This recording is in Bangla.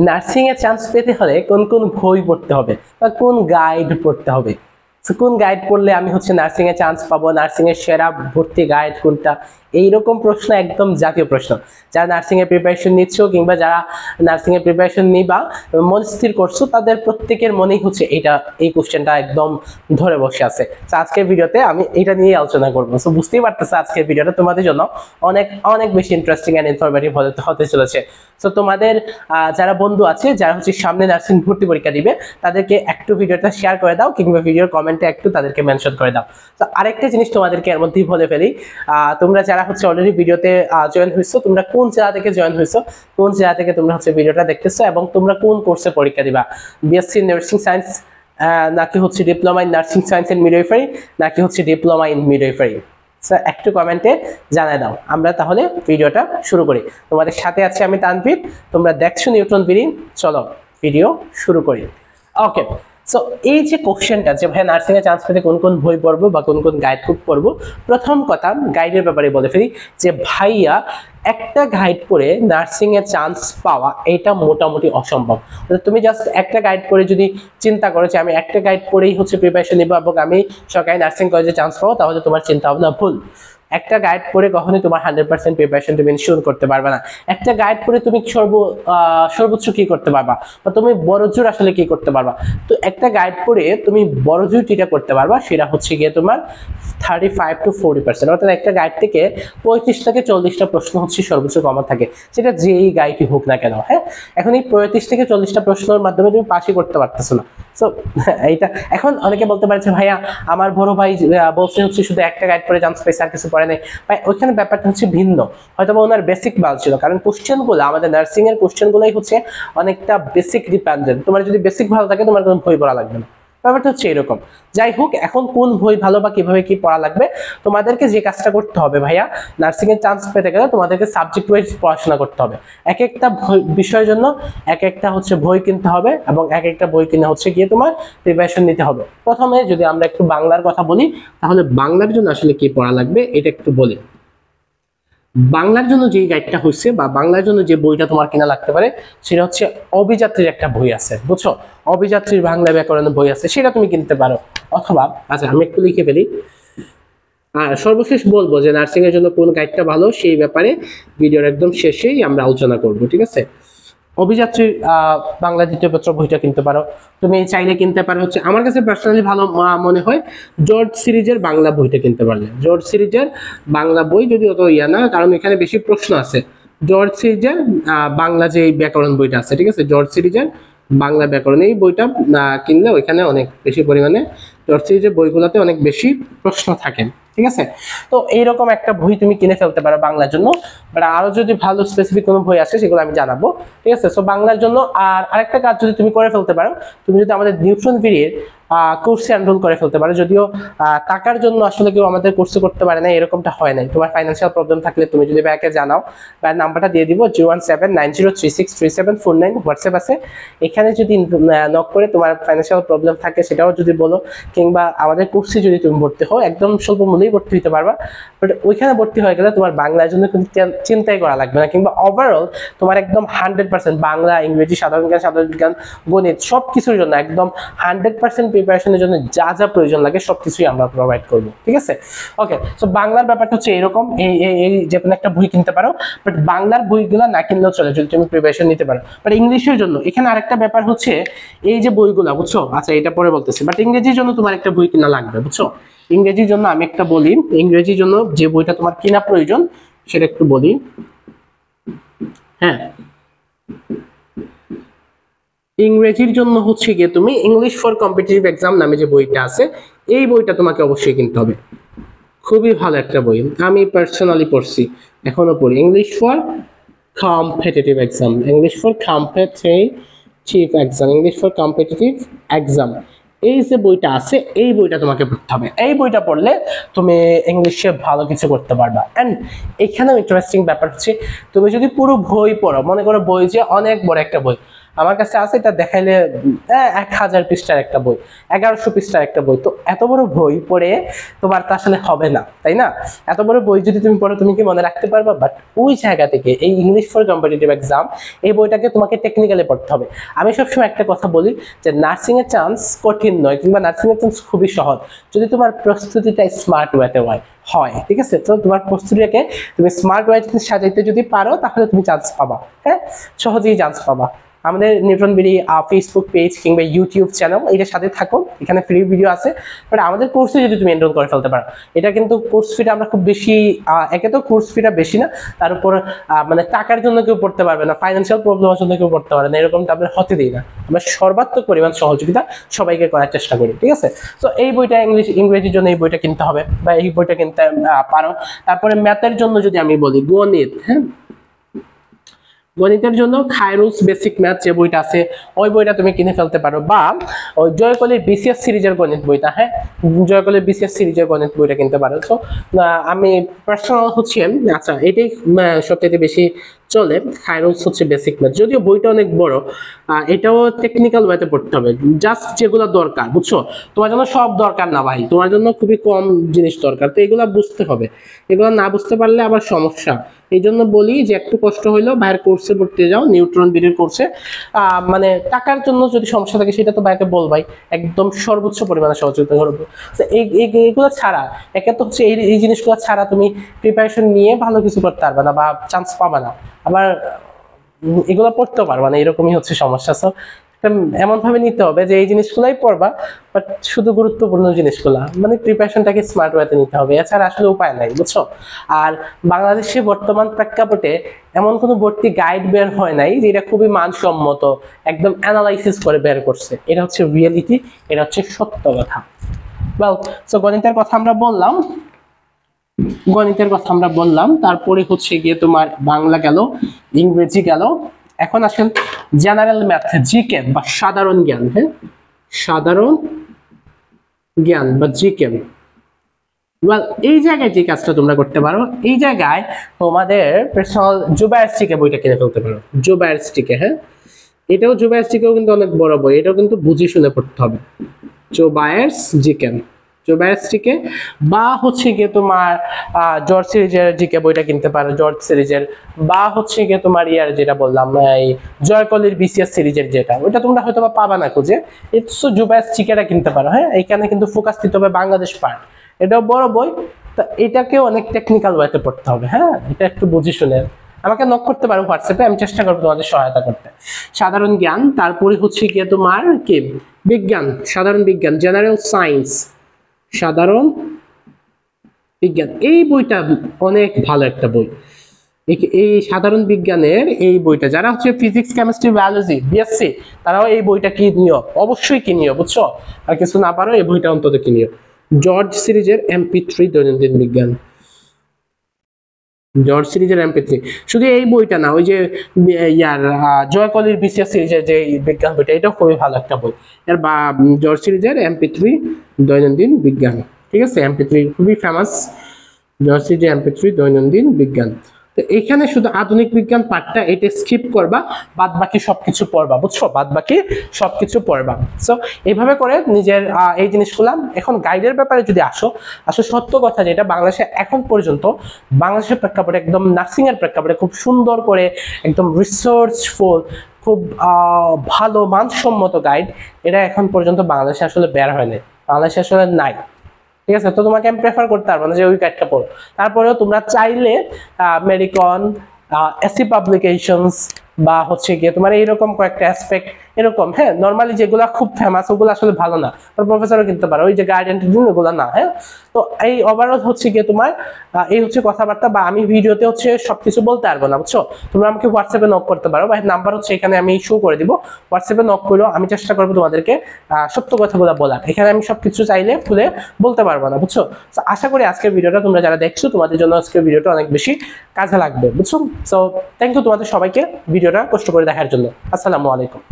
নার্সিং এ চান্স পেতে হলে কোন কোন বই পড়তে হবে বা কোন গাইড পড়তে হবে, কোন গাইড পড়লে আমি হচ্ছে নার্সিং এ চান্স পাবো, নার্সিং এর সেরা ভর্তি গাইড কোনটা, এইরকম প্রশ্ন একদম জাতীয় প্রশ্ন। যারা নার্সিং এর প্রিপারেশন নিচ্ছ কিংবা যারা নার্সিং এর প্রিপারেশন নিবা মন স্থির করছো, তাদের প্রত্যেকের মনেই হচ্ছে এই কোশ্চেনটা একদম ধরে বসে আছে। তো আজকের ভিডিওতে আমি এটা নিয়ে আলোচনা করবো। তো বুঝতেই পারতেছো আজকের ভিডিওটা তোমাদের জন্য অনেক অনেক বেশি ইন্টারেস্টিং এন্ড ইনফরমেটিভ হতে চলেছে। তো তোমাদের যারা বন্ধু আছে যারা হচ্ছে সামনে নার্সিং ভর্তি পরীক্ষা দিবে, তাদেরকে একটু ভিডিওটা শেয়ার করে দাও কিংবা ভিডিওর কমেন্টে একটু তাদেরকে মেনশন করে দাও। তো আরেকটা জিনিস তোমাদেরকে এর মধ্যেই বলে ফেলি, তোমরা যারা হচ্ছে অলরেডি ভিডিওতে জয়েন হয়েছো, তোমরা কোন জেলা থেকে জয়েন হয়েছো, কোন জেলা থেকে তোমরা হচ্ছে ভিডিওটা দেখতেছো এবং তোমরা কোন কোর্সে পরীক্ষা দিবা, বিএসসি নার্সিং সায়েন্স নাকি হচ্ছে diploma in nursing science and midwifery নাকি হচ্ছে ডিপ্লোমা ইন মিডওয়াইফারি, একটু কমেন্টে জানাই দাও। আমরা তাহলে ভিডিওটা শুরু করি। তোমাদের সাথে আছে আমি তানভীর, তোমরা দেখছো নিউটন ব্রেইন। চলো ভিডিও শুরু করি। ওকে, সো এই যে কোশ্চেনটা যে ভাই নার্সিং এ চান্স পেতে কোন কোন বই পড়বো বা কোন কোন গাইড বুক পড়বো, প্রথম কথা গাইডের ব্যাপারে বলে ফেলি যে ভাইয়া একটা গাইড পড়ে নার্সিং এ চান্স পাওয়া এটা মোটামুটি অসম্ভব। তুমি জাস্ট একটা গাইড পড়ে যদি চিন্তা করো যে আমি একটা গাইড পড়েই হচ্ছে প্রিপারেশন নিবো এবং আমি সরকারি নার্সিং কলেজে চান্স পাবো, তাহলে তোমার চিন্তা ভাবনা ভুল। একটা গাইড পড়ে কখনোই তোমার 100% প্রিপারেশন তুমি ইনশিওর করতে পারবে না। একটা গাইড পড়ে তুমি সর্বোচ্চ কি করতে পারবা বা তুমি বড়জোর আসলে কি করতে পারবা? তো একটা গাইড পড়ে তুমি বড়জোর যেটা করতে পারবা সেটা হচ্ছে গিয়ে তোমার 35 to 40%, অর্থাৎ একটা গাইড থেকে 35 থেকে 40টা প্রশ্ন হচ্ছে সর্বোচ্চ কমন থাকে, সেটা যেই গাইডই হোক না কেন। হ্যাঁ, এখন এই 35 থেকে 40টা প্রশ্নের মাধ্যমে তুমি পাসই করতে পারতেছো না। সো এইটা এখন অনেকে বলতে পারছে ভাইয়া আমার বড় ভাই বলছে হচ্ছে শুধু একটা গাইড পড়ে চান্স পেয়েছে আর কিছু পড়ে নেই। ভাই ওইখানে ব্যাপারটা হচ্ছে ভিন্ন, হয়তো ওনার বেসিক ভালো ছিল, কারণ কোশ্চেনগুলো আমাদের নার্সিং এর কোশ্চেনগুলোই হচ্ছে অনেকটা বেসিক ডিপেন্ডেন্ট। তোমার যদি বেসিক ভালো থাকে তোমার কোনো বই পড়া লাগবে না, ব্যাপারটা হচ্ছে এরকম। যাই হোক, এখন কোন বই ভালো বা কিভাবে কি পড়া লাগবে, তোমাদেরকে যে কাজটা করতে হবে ভাইয়া, নার্সিং এর চান্স পেতে গেলে তোমাদেরকে সাবজেক্ট ওয়াইজ পড়াশোনা করতে হবে। এক একটা বিষয়ের জন্য এক একটা হচ্ছে বই কিনতে হবে এবং এক একটা বই কিনে হচ্ছে গিয়ে তোমার প্রিপারেশন নিতে হবে। প্রথমে যদি আমরা একটু বাংলার কথা বলি, তাহলে বাংলার জন্য আসলে কি পড়া লাগবে এটা একটু বলি। বাংলার জন্য যে গাইডটা হচ্ছে বা বাংলার জন্য যে বইটা তোমার কিনা লাগতে পারে সেটা হচ্ছে অভিযাত্রীর একটা বই আছে, বুঝছো? অভিযাত্রীর বাংলা ব্যাকরণের বই আছে, সেটা তুমি কিনতে পারো। অথবা আচ্ছা আমি একটু লিখে ফেলি, আর সর্বশেষ বলবো যে নার্সিং এর জন্য কোন গাইডটা ভালো সেই ব্যাপারে ভিডিওর একদম শেষেই আমরা আলোচনা করব, ঠিক আছে? অভিযাত্রীর বাংলা দ্বিতীয় পত্র বইটা কিনতে পারো। তুমি চাইলে কিনতে পারো হচ্ছে, আমার কাছে পার্সোনালি ভালো মনে হয় জর্জ সিরিজের বাংলা বইটা কিনতে পারলে। জর্জ সিরিজের বাংলা বই যদি অত ইয়া না, কারণ এখানে বেশি প্রশ্ন আছে। জর্জ সিরিজের বাংলা যে ব্যাকরণ বইটা আছে, ঠিক আছে, জর্জ সিরিজের বাংলা ব্যাকরণ এই বইটা কিনলে ওইখানে অনেক বেশি পরিমাণে জর্জ সিরিজের বইগুলোতে অনেক বেশি প্রশ্ন থাকে, ঠিক আছে? তো এইরকম একটা বই তুমি কিনে ফেলতে পারো বাংলার জন্য। বাট আরো যদি ভালো স্পেসিফিক কোনো বই আছে সেগুলো আমি জানাবো, ঠিক আছে? সো বাংলার জন্য আর আরেকটা কাজ যদি তুমি করে ফেলতে পারো, তুমি যদি আমাদের নিউট্রন ভিডিওর কোর্সে এনরোল করে ফেলতে পারো। যদিও টাকার জন্য আসলে কেউ আমাদের কোর্সে করতে পারে না, এরকমটা হয় নাই। তোমার ফাইন্যান্সিয়াল প্রবলেম থাকলে তুমি যদি ব্যাকে জানাও, ব্যার নাম্বারটা দিয়ে দিব 01790363749, হোয়াটসঅ্যাপ আছে, এখানে যদি নক করে তোমার ফাইন্যান্সিয়াল প্রবলেম থাকে সেটাও যদি বলো, কিংবা আমাদের কোর্সে যদি তুমি ভর্তি হও একদম স্বল্প মূল্যেই ভর্তি হতে পারবা। বাট ওইখানে ভর্তি হয়ে গেলে তোমার বাংলার জন্য কিন্তু চিন্তাই করা লাগবে না, কিংবা ওভারঅল তোমার একদম 100% বাংলা, ইংরেজি, সাধারণ জ্ঞান, সাধারণ বিজ্ঞান, গণিত সবকিছুর জন্য একদম 100% প্রিপারেশনের জন্য যা যা প্রয়োজন লাগে সবকিছুই আমরা প্রোভাইড করবো, ঠিক আছে? ওকে, সো বাংলার ব্যাপারটা হচ্ছে এরকম, এই যে কোনো একটা বই কিনতে পারো। বাট বাংলার বইগুলো না কিনলেও চলে যদি তুমি প্রিপারেশন নিতে পারো। বাট ইংলিশের জন্য এখানে আরেকটা ব্যাপার হচ্ছে এই যে বইগুলা, বুঝছো? আচ্ছা এটা পরে বলতেছি, বাট ইংরেজির জন্য তোমার একটা বই কিনা লাগবে, বুঝছো? ইংরেজির জন্য আমি একটা বলি, ইংরেজির জন্য যে বইটা তোমার কিনা প্রয়োজন সেটা একটু বলি। হ্যাঁ, ইংরেজির জন্য হচ্ছে গিয়ে তুমি ইংলিশ ফর কম্পিটিটিভ এক্সাম নামে যে বইটা আছে, এই বইটা তোমাকে অবশ্যই কিনতে হবে। খুবই ভালো একটা বই, আমি পার্সোনালি পড়ছি, এখনো পড়ি। English for competitive exam, English for competitive exam, English for competitive exam, এই যে বইটা আছে এই বইটা তোমাকে পড়তে হবে। এই বইটা পড়লে তুমি ইংলিশে ভালো কিছু করতে পারবা। অ্যান্ড এখানেও ইন্টারেস্টিং ব্যাপার হচ্ছে তুমি যদি পুরো বই পড়ো, মনে করো বই যে অনেক বড় একটা বই, আমার কাছে আছে, এটা দেখাইলে 1000 পৃষ্ঠার একটা বই, 1100 পৃষ্ঠার একটা বই। তো এত বড় বই পড়ে তোমার তো আসলে হবে না, তাই না? এত বড় বই যদি তুমি পড়ো তুমি কি মনে রাখতে পারবা? বাট ওই জায়গা থেকে এই ইংলিশ ফর কম্পিটিটিভ এক্সাম এই বইটাকে তোমাকে টেকনিক্যালি পড়তে হবে। আমি সবসময় একটা কথা বলি যে নার্সিং এর চান্স কঠিন নয়, কিংবা নার্সিং এর চান্স খুবই সহজ যদি তোমার প্রস্তুতিটা স্মার্ট ওয়েতে হয়, ঠিক আছে? তো তোমার প্রস্তুতিটাকে তুমি স্মার্ট ওয়েতে সাজাইতে যদি পারো তাহলে তুমি চান্স পাবা, হ্যাঁ, সহজেই চান্স পাবা। আমাদের নিউটন বিডি ফেসবুক পেজ কিংবা ইউটিউব চ্যানেল এটার সাথে থাকো, এখানে ফ্রি ভিডিও আছে। বাট আমাদের কোর্সে যদি তুমি এনরোল করে ফেলতে পারো, এটা কিন্তু কোর্স ফিটা আমরা খুব বেশি, একে তো কোর্স ফিটা বেশি না, তার উপর মানে টাকার জন্য কেউ পড়তে পারবে না, ফাইন্যান্সিয়াল প্রবলেমের জন্য কেউ পড়তে পারে না, এরকমটা আমরা হতে দিই না। আমরা সর্বাত্মক পরিমাণ সহযোগিতা সবাইকে করার চেষ্টা করি, ঠিক আছে? তো এই বইটা ইংরেজির জন্য এই বইটা কিনতে হবে, বা এই বইটা কিনতে পারো। তারপরে ম্যাথের জন্য যদি আমি বলি, গণিত, হ্যাঁ, গণিতের জন্য খায়রুস বেসিক ম্যাথ যে বইটা আছে ওই বইটা তুমি কিনে ফেলতে পারো, বা ওই জয়কলির বিসিএস সিরিজের গণিত বইটা, হ্যাঁ, জয়কলির বিসিএস সিরিজের গণিত বইটা কিনতে পারো। তো আমি পার্সোনাল হচ্ছে, আচ্ছা, এটাই সবচেয়ে বেশি চলে, খায়রুস হচ্ছে বেসিক ম্যাথ। যদিও বইটা অনেক বড়, এটাও টেকনিক্যাল ওয়েতে পড়তে হবে, জাস্ট যেগুলো দরকার, বুঝছো? তোমার জন্য সব দরকার না ভাই, তোমার জন্য খুবই কম জিনিস দরকার, তো এগুলা বুঝতে হবে। এগুলো না বুঝতে পারলে আবার সমস্যা। এই জন্য বলি যে একটু কষ্ট হইলেও ভাইয়ের কোর্সে ভর্তি যাও, নিউট্রন বিডির কোর্সে। মানে টাকার জন্য যদি সমস্যা থাকে সেটা তো ভাইকে বলবাই, একদম সর্বোচ্চ পরিমাণে সহযোগিতা করবো। এইগুলো ছাড়া, একে তো হচ্ছে এই জিনিসগুলো ছাড়া তুমি প্রিপারেশন নিয়ে ভালো কিছু করতে পারবে না বা চান্স পাবা না, আবার এগুলো পড়তেও পারবা না, এরকমই হচ্ছে সমস্যা। সো এমন ভাবে নিতে হবে যে এই জিনিসগুলাই পড়বা, বাট শুধু গুরুত্বপূর্ণ জিনিসগুলা, মানে প্রিপারেশনটাকে স্মার্ট ওয়েতে নিতে হবে, এছাড়া আসলে উপায় নাই, বুঝছো? আর বাংলাদেশে বর্তমান প্রেক্ষাপটে এমন কোনো ভর্তি গাইড বের হয় নাই যেটা খুবই মানসম্মত, একদম অ্যানালাইসিস করে বের করছে। এটা হচ্ছে রিয়েলিটি, এটা হচ্ছে সত্য কথা। ওয়েল, সো গণিতের কথা আমরা বললাম, তারপরে হচ্ছে গিয়ে তোমার বাংলা গেল, ইংরেজি গেল। এখন আসেন জেনারেল ম্যাথ, জিকে বা সাধারণ জ্ঞান, হ্যাঁ, সাধারণ জ্ঞান বা জিকে। ওয়েল, এই জায়গায় যে কাজটা তোমরা করতে পারো, এই জায়গায় তোমাদের পার্সোনাল জুবায়েরস্টিকে বইটা কিনে ফেলতে পারো, জুবায়েরস্টিকে, হ্যাঁ, এটাও জুবায়েরস্টিকেও কিন্তু অনেক বড় বই, এটাও কিন্তু বুঝে শুনে পড়তে হবে। জুবায়েরস জিকে, জুবায়েরস্টিকে, বা হচ্ছে গিয়ে তোমার জর্জ সিরিজের জিকে বইটা কিনতে পারো, জর্জ সিরিজের, বা হচ্ছে গিয়ে তোমার ইয়ার যেটা বললাম এই জয়কলির বিসিএস সিরিজের যেটা, ওইটা তোমরা হয়তো বা পাবা না খুঁজে, ইটস জুবায়েরস্টিকেটা কিনতে পারো, হ্যাঁ। এখানে কিন্তু ফোকাস দিতে হবে বাংলাদেশ পার্ট, এটাও বড় বই, তো এটাকেও অনেক টেকনিক্যাল ওয়েতে পড়তে হবে, হ্যাঁ, এটা একটু বুঝে শুনে আমাকে নক করতে পারো হোয়াটসঅ্যাপে, আমি চেষ্টা করবো তোমাদের সহায়তা করতে। সাধারণ জ্ঞান, তারপরে হচ্ছে গিয়ে তোমার কি বিজ্ঞান, সাধারণ বিজ্ঞান, জেনারেল সায়েন্স, সাধারণ বিজ্ঞান, এই বইটা অনেক ভালো একটা বই। এই সাধারণ বিজ্ঞানের এই বইটা যারা হচ্ছে ফিজিক্স, কেমিস্ট্রি, বায়োলজি বিএসসি, তারাও এই বইটা কিনিও, অবশ্যই কিনিও, বুঝছো? আর কিছু না পারো এই বইটা অন্তত কিনিও। জর্জ সিরিজের MP3 দৈনন্দিন বিজ্ঞান, জর্জ সিরিজের MP3, শুধু এই বইটা না, ওই যে ইয়ার জয়কলির বিসিএস সিরিজের যে বিজ্ঞান বইটা, এটাও খুবই ভালো একটা বই। এর বা জর্জ সিরিজের MP3 দৈনন্দিন বিজ্ঞান, ঠিক আছে? MP3 খুবই ফেমাস, জর্জ সিরিজের MP3 দৈনন্দিন বিজ্ঞান। তো এখানে শুধু আধুনিক বিজ্ঞান পাঠটা এটা স্কিপ করবা, বাদ বাকি সবকিছু পড়বা, বুঝছো? বাদ বাকি সবকিছু পড়বা। সো এইভাবে করে নিজের এই জিনিসগুলা। এখন গাইডের ব্যাপারে যদি আসো সত্য কথা যেটা, বাংলাদেশে এখন পর্যন্ত বাংলাদেশের প্রেক্ষাপটে একদম নার্সিং এর প্রেক্ষাপটে খুব সুন্দর করে একদম রিসার্চফুল, খুব ভালো মানসম্মত গাইড এটা এখন পর্যন্ত বাংলাদেশে আসলে বের হয়নি, বাংলাদেশে আসলে নাই, ঠিক আছে? তো তোমাকে আমি প্রেফার করতে পারবো না যে ওই গাইডটা পড়ো। তারপরেও তোমরা চাইলে মেডিকন, এসি পাবলিকেশনস, বা হচ্ছে গিয়ে তোমার এইরকম কয়েকটা অ্যাসপেক্ট এরকম, হ্যাঁ, নর্মালি যেগুলা খুব ফেমাস ওগুলো আসলে ভালো না, প্রফেসরও কিনতে পারো, ওই যে গাইডেন্স ওগুলো না, হ্যাঁ। তো এই ওভারঅল হচ্ছে গিয়ে তোমার এই হচ্ছে কথাবার্তা, বা আমি ভিডিওতে হচ্ছে সবকিছু বলতে পারবো না, বুঝছো? তোমরা আমাকে হোয়াটসঅ্যাপে নক করতে পারো, বা নাম্বার হচ্ছে এখানে আমি শো করে দিব, হোয়াটসঅ্যাপে নক করো, আমি চেষ্টা করবো তোমাদেরকে সত্য কথাগুলো বলার। এখানে আমি সবকিছু চাইলে খুলে বলতে পারবো না, বুঝছো? তো আশা করি আজকের ভিডিওটা তোমরা যারা দেখছো তোমাদের জন্য আজকের ভিডিওটা অনেক বেশি কাজে লাগবে, বুঝছো? সো থ্যাংক ইউ তোমাদের সবাইকে ভিডিওটা কষ্ট করে দেখার জন্য। আসসালামু আলাইকুম।